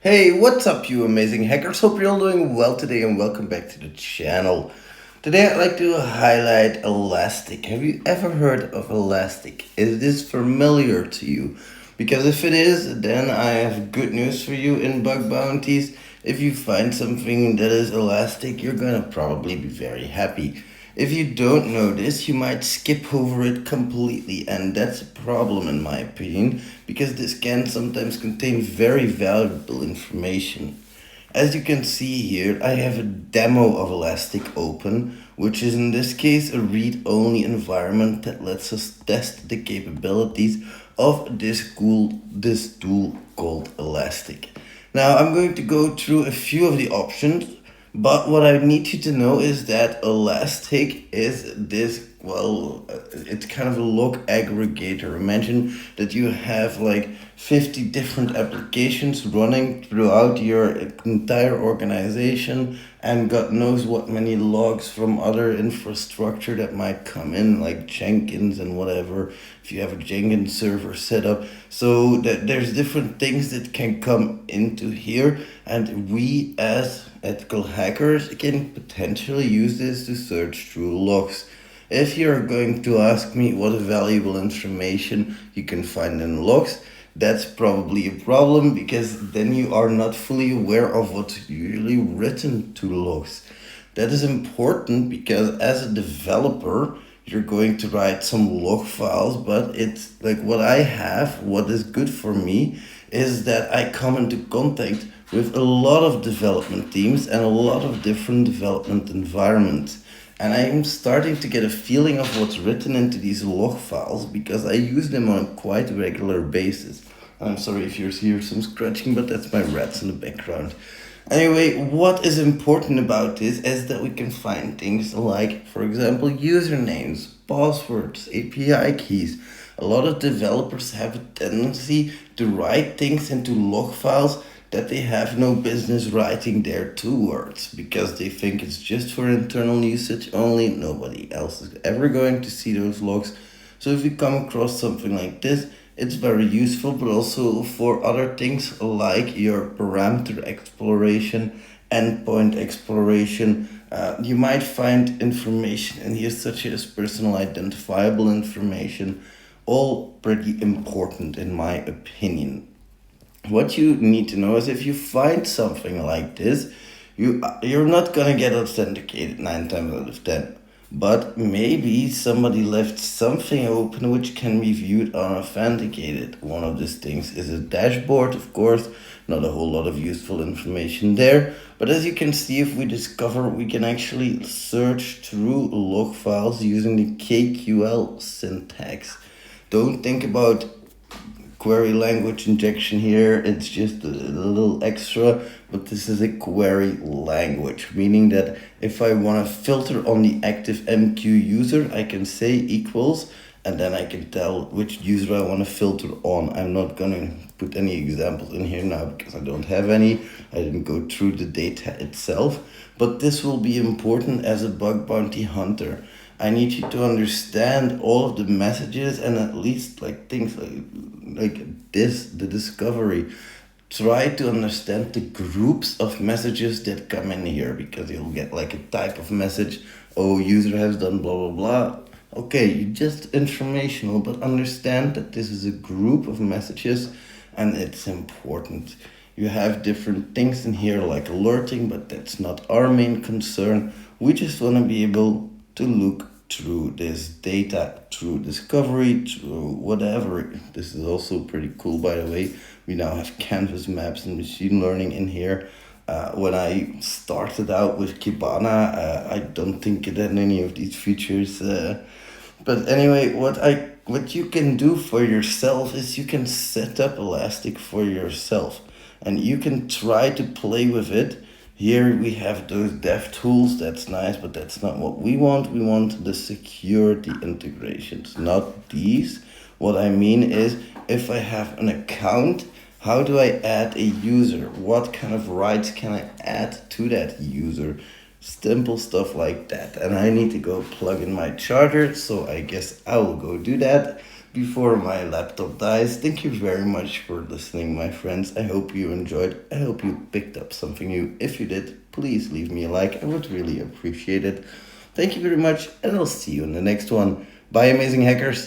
Hey, what's up, you amazing hackers? Hope you're all doing well today and welcome back to the channel. Today, I'd like to highlight Elastic. Have you ever heard of Elastic? Is this familiar to you? Because if it is, then I have good news for you in bug bounties. If you find something that is Elastic, you're gonna probably be very happy. If you don't know this, you might skip over it completely, and that's a problem in my opinion, because this can sometimes contain very valuable information. As you can see here, I have a demo of Elastic open, which is in this case a read-only environment that lets us test the capabilities of this tool called Elastic. Now I'm going to go through a few of the options, but what I need you to know is that Elastic is it's kind of a log aggregator. Imagine that you have like 50 different applications running throughout your entire organization, and God knows what many logs from other infrastructure that might come in, like Jenkins and whatever, if you have a Jenkins server set up. So that there's different things that can come into here, and we as ethical hackers can potentially use this to search through logs. If you're going to ask me what valuable information you can find in logs, that's probably a problem, because then you are not fully aware of what's usually written to logs. That is important because as a developer, you're going to write some log files, but it's like what is good for me is that I come into contact with a lot of development teams and a lot of different development environments. And I'm starting to get a feeling of what's written into these log files because I use them on a quite regular basis. I'm sorry if you hear some scratching, but that's my rats in the background. Anyway, what is important about this is that we can find things like, for example, usernames, passwords, API keys. A lot of developers have a tendency to write things into log files that they have no business writing there towards, because they think it's just for internal usage only. Nobody else is ever going to see those logs. So if you come across something like this, it's very useful, but also for other things like your parameter exploration, endpoint exploration. You might find information in here such as personal identifiable information, all pretty important in my opinion. What you need to know is if you find something like this, you're not gonna get authenticated 9 times out of 10. But maybe somebody left something open which can be viewed unauthenticated. One of these things is a dashboard, of course, not a whole lot of useful information there. But as you can see, if we discover, we can actually search through log files using the KQL syntax. Don't think about query language injection here, it's just a little extra, but this is a query language, meaning that if I want to filter on the active MQ user, I can say equals, and then I can tell which user I want to filter on. I'm not going to put any examples in here now because I don't have any. I didn't go through the data itself, but this will be important as a bug bounty hunter. I need you to understand all of the messages, and at least like things like this, the discovery. Try to understand the groups of messages that come in here, because you'll get like a type of message, oh, user has done blah blah blah. Okay, you just informational, but understand that this is a group of messages and it's important. You have different things in here like alerting, but that's not our main concern. We just want to be able to look through this data, through discovery, through whatever. This is also pretty cool, by the way. We now have canvas maps and machine learning in here. When I started out with Kibana, I don't think it had any of these features. But anyway, what you can do for yourself is you can set up Elastic for yourself, and you can try to play with it. Here we have those dev tools, that's nice, but that's not what we want. We want the security integrations, not these. What I mean is, if I have an account, how do I add a user? What kind of rights can I add to that user? Simple stuff like that. And I need to go plug in my charger, so I guess I will go do that. before my laptop dies. Thank you very much for listening, my friends. I hope you enjoyed. I hope you picked up something new. If you did, please leave me a like. I would really appreciate it. Thank you very much, and I'll see you in the next one. Bye, amazing hackers.